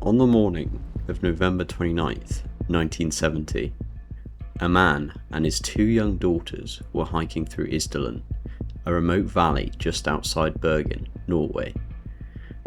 On the morning of November 29th, 1970, a man and his two young daughters were hiking through Isdal, a remote valley just outside Bergen, Norway.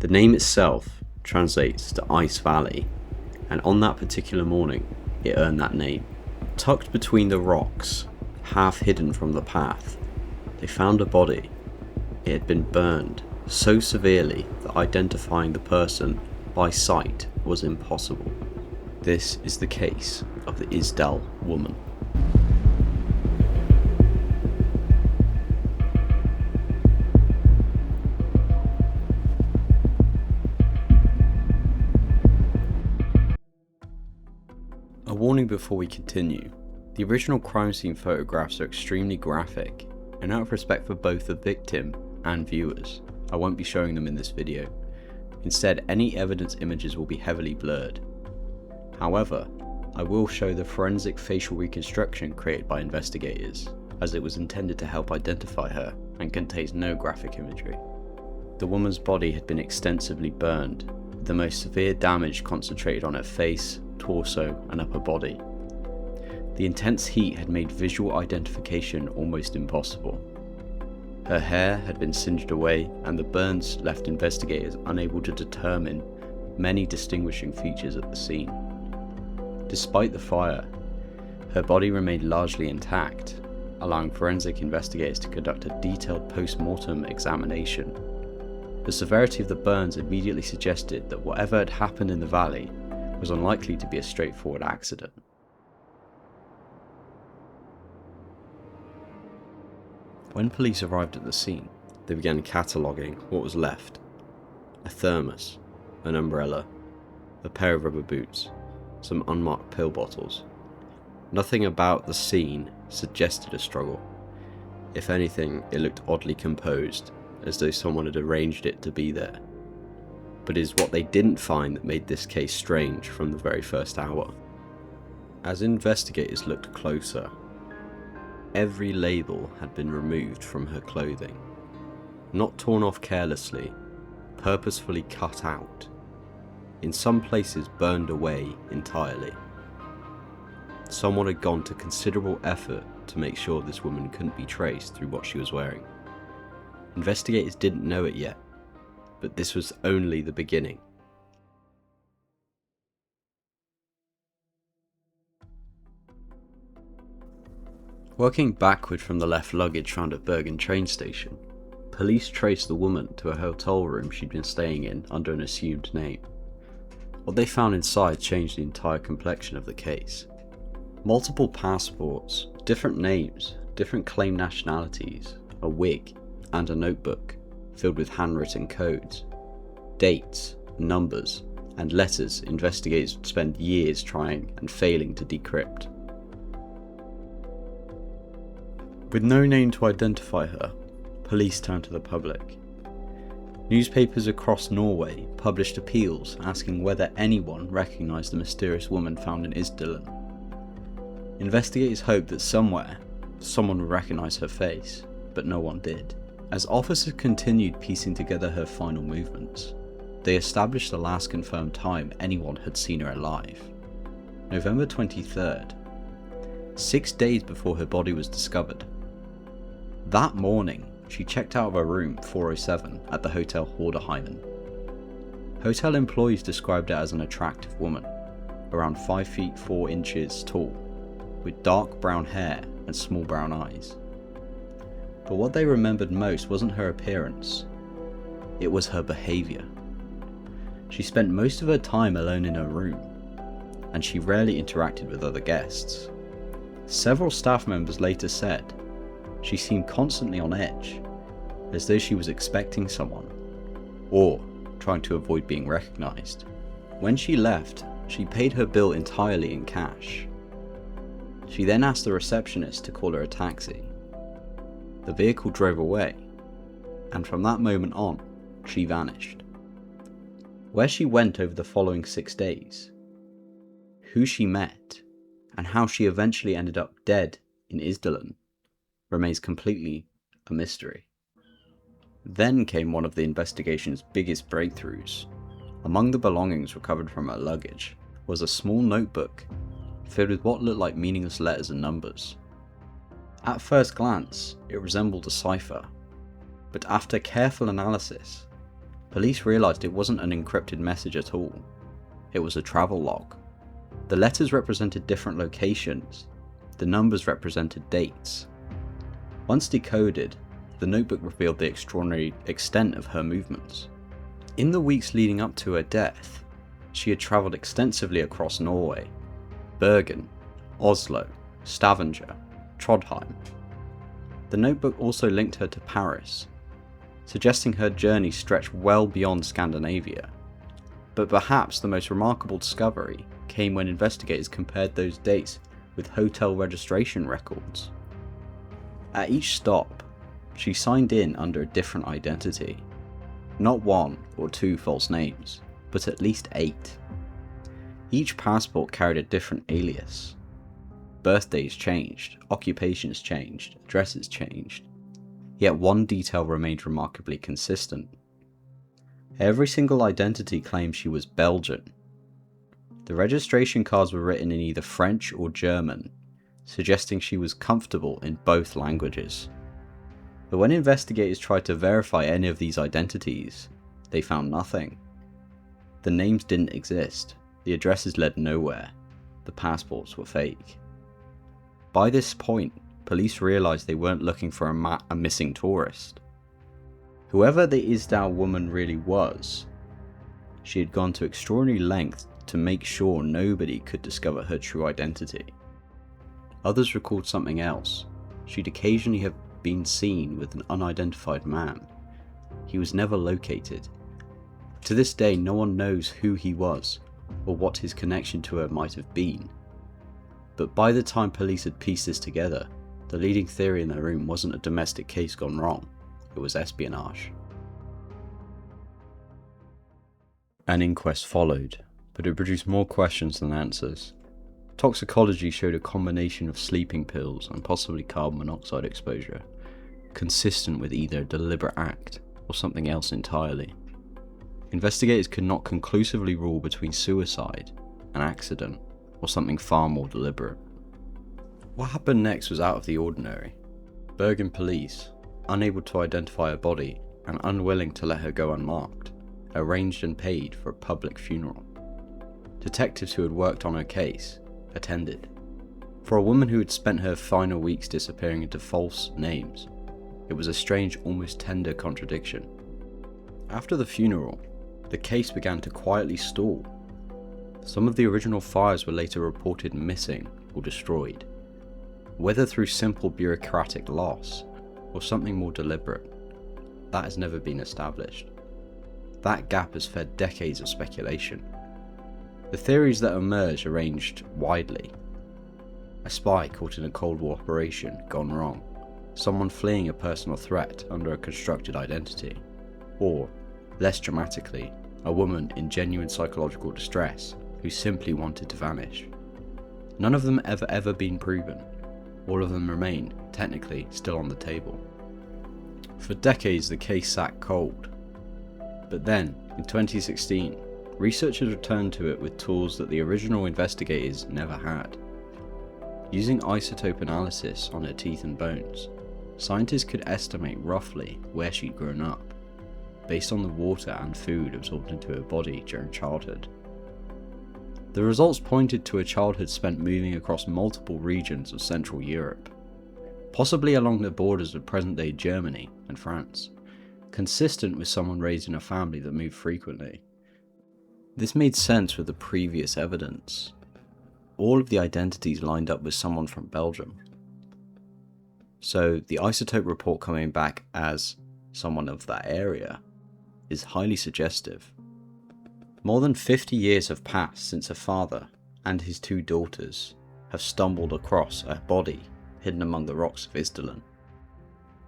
The name itself translates to Ice Valley, and on that particular morning, it earned that name. Tucked between the rocks, half hidden from the path, they found a body. It had been burned so severely that identifying the person by sight was impossible. This is the case of the Isdal woman. A warning before we continue. The original crime scene photographs are extremely graphic, and out of respect for both the victim and viewers, I won't be showing them in this video. Instead, any evidence images will be heavily blurred. However, I will show the forensic facial reconstruction created by investigators, as it was intended to help identify her and contains no graphic imagery. The woman's body had been extensively burned, with the most severe damage concentrated on her face, torso, and upper body. The intense heat had made visual identification almost impossible. Her hair had been singed away, and the burns left investigators unable to determine many distinguishing features at the scene. Despite the fire, her body remained largely intact, allowing forensic investigators to conduct a detailed post-mortem examination. The severity of the burns immediately suggested that whatever had happened in the valley was unlikely to be a straightforward accident. When police arrived at the scene, they began cataloguing what was left. A thermos, an umbrella, a pair of rubber boots, some unmarked pill bottles. Nothing about the scene suggested a struggle. If anything, it looked oddly composed, as though someone had arranged it to be there. But it is what they didn't find that made this case strange from the very first hour. As investigators looked closer, every label had been removed from her clothing. Not torn off carelessly, purposefully cut out. In some places burned away entirely. Someone had gone to considerable effort to make sure this woman couldn't be traced through what she was wearing. Investigators didn't know it yet, but this was only the beginning. Working backward from the left luggage found at Bergen train station, police traced the woman to a hotel room she'd been staying in under an assumed name. What they found inside changed the entire complexion of the case. Multiple passports, different names, different claimed nationalities, a wig, and a notebook filled with handwritten codes, dates, numbers, and letters investigators would spend years trying and failing to decrypt. With no name to identify her, police turned to the public. Newspapers across Norway published appeals asking whether anyone recognised the mysterious woman found in Isdal. Investigators hoped that somewhere, someone would recognise her face, but no one did. As officers continued piecing together her final movements, they established the last confirmed time anyone had seen her alive. November 23rd, 6 days before her body was discovered. That morning, she checked out of her room 407 at the Hotel Horderheimen. Hotel employees described her as an attractive woman, around 5 feet 4 inches tall, with dark brown hair and small brown eyes. But what they remembered most wasn't her appearance, it was her behaviour. She spent most of her time alone in her room, and she rarely interacted with other guests. Several staff members later said she seemed constantly on edge, as though she was expecting someone, or trying to avoid being recognised. When she left, she paid her bill entirely in cash. She then asked the receptionist to call her a taxi. The vehicle drove away, and from that moment on, she vanished. Where she went over the following 6 days, who she met, and how she eventually ended up dead in Isdal remains completely a mystery. Then came one of the investigation's biggest breakthroughs. Among the belongings recovered from her luggage was a small notebook filled with what looked like meaningless letters and numbers. At first glance, it resembled a cipher, but after careful analysis, police realised it wasn't an encrypted message at all. It was a travel log. The letters represented different locations, the numbers represented dates. Once decoded, the notebook revealed the extraordinary extent of her movements. In the weeks leading up to her death, she had travelled extensively across Norway, Bergen, Oslo, Stavanger, Trondheim. The notebook also linked her to Paris, suggesting her journey stretched well beyond Scandinavia. But perhaps the most remarkable discovery came when investigators compared those dates with hotel registration records. At each stop, she signed in under a different identity. Not 1 or 2 false names, but at least 8. Each passport carried a different alias. Birthdays changed, occupations changed, addresses changed. Yet one detail remained remarkably consistent. Every single identity claimed she was Belgian. The registration cards were written in either French or German, suggesting she was comfortable in both languages. But when investigators tried to verify any of these identities, they found nothing. The names didn't exist, the addresses led nowhere, the passports were fake. By this point, police realised they weren't looking for a missing tourist. Whoever the Isdal woman really was, she had gone to extraordinary lengths to make sure nobody could discover her true identity. Others recalled something else. She'd occasionally have been seen with an unidentified man. He was never located. To this day, no one knows who he was or what his connection to her might have been. But by the time police had pieced this together, the leading theory in their room wasn't a domestic case gone wrong, it was espionage. An inquest followed, but it produced more questions than answers. Toxicology showed a combination of sleeping pills and possibly carbon monoxide exposure, consistent with either a deliberate act or something else entirely. Investigators could not conclusively rule between suicide, an accident, or something far more deliberate. What happened next was out of the ordinary. Bergen police, unable to identify her body and unwilling to let her go unmarked, arranged and paid for a public funeral. Detectives who had worked on her case attended. For a woman who had spent her final weeks disappearing into false names, it was a strange, almost tender contradiction. After the funeral, the case began to quietly stall. Some of the original files were later reported missing or destroyed. Whether through simple bureaucratic loss or something more deliberate, that has never been established. That gap has fed decades of speculation. The theories that emerged ranged widely. A spy caught in a Cold War operation gone wrong, someone fleeing a personal threat under a constructed identity, or, less dramatically, a woman in genuine psychological distress who simply wanted to vanish. None of them ever been proven. All of them remain, technically, still on the table. For decades the case sat cold. But then, in 2016, researchers returned to it with tools that the original investigators never had. Using isotope analysis on her teeth and bones, scientists could estimate roughly where she'd grown up, based on the water and food absorbed into her body during childhood. The results pointed to a childhood spent moving across multiple regions of Central Europe, possibly along the borders of present-day Germany and France, consistent with someone raised in a family that moved frequently. This made sense with the previous evidence. All of the identities lined up with someone from Belgium. So the isotope report coming back as someone of that area is highly suggestive. More than 50 years have passed since her father and his 2 daughters have stumbled across a body hidden among the rocks of Isdal.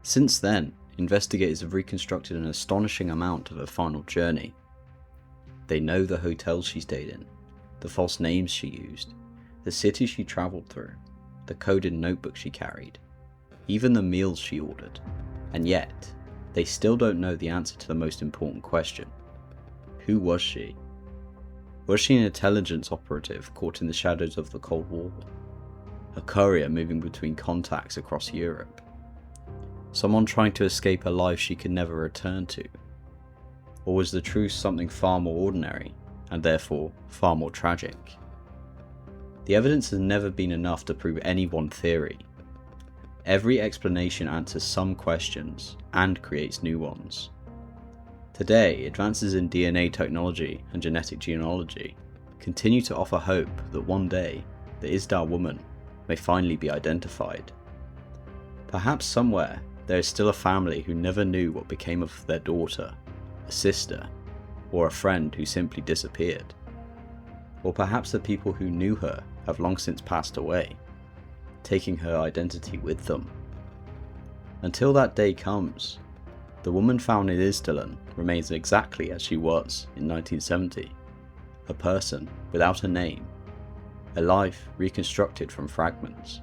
Since then, investigators have reconstructed an astonishing amount of her final journey. They know the hotels she stayed in, the false names she used, the cities she travelled through, the coded notebook she carried, even the meals she ordered. And yet, they still don't know the answer to the most important question. who was she? Was she an intelligence operative caught in the shadows of the Cold War? A courier moving between contacts across Europe? Someone trying to escape a life she could never return to? Or was the truth something far more ordinary, and therefore far more tragic? The evidence has never been enough to prove any one theory. Every explanation answers some questions and creates new ones. Today, advances in DNA technology and genetic genealogy continue to offer hope that one day the Isdal woman may finally be identified. Perhaps somewhere there is still a family who never knew what became of their daughter, a sister, or a friend who simply disappeared. Or perhaps the people who knew her have long since passed away, taking her identity with them. Until that day comes, the woman found in Isdal remains exactly as she was in 1970, a person without a name, a life reconstructed from fragments,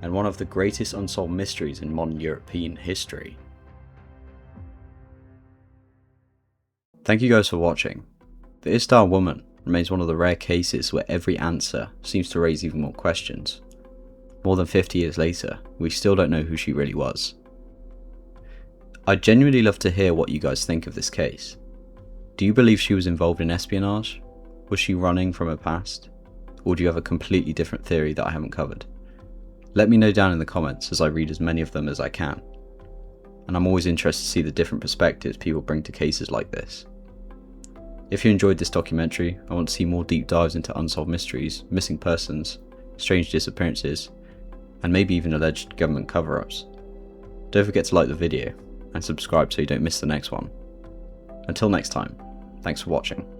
and one of the greatest unsolved mysteries in modern European history. Thank you guys for watching. The Isdal woman remains one of the rare cases where every answer seems to raise even more questions. More than 50 years later, we still don't know who she really was. I'd genuinely love to hear what you guys think of this case. Do you believe she was involved in espionage? Was she running from her past? Or do you have a completely different theory that I haven't covered? Let me know down in the comments as I read as many of them as I can. And I'm always interested to see the different perspectives people bring to cases like this. If you enjoyed this documentary and want to see more deep dives into unsolved mysteries, missing persons, strange disappearances, and maybe even alleged government cover-ups, don't forget to like the video and subscribe so you don't miss the next one. Until next time, thanks for watching.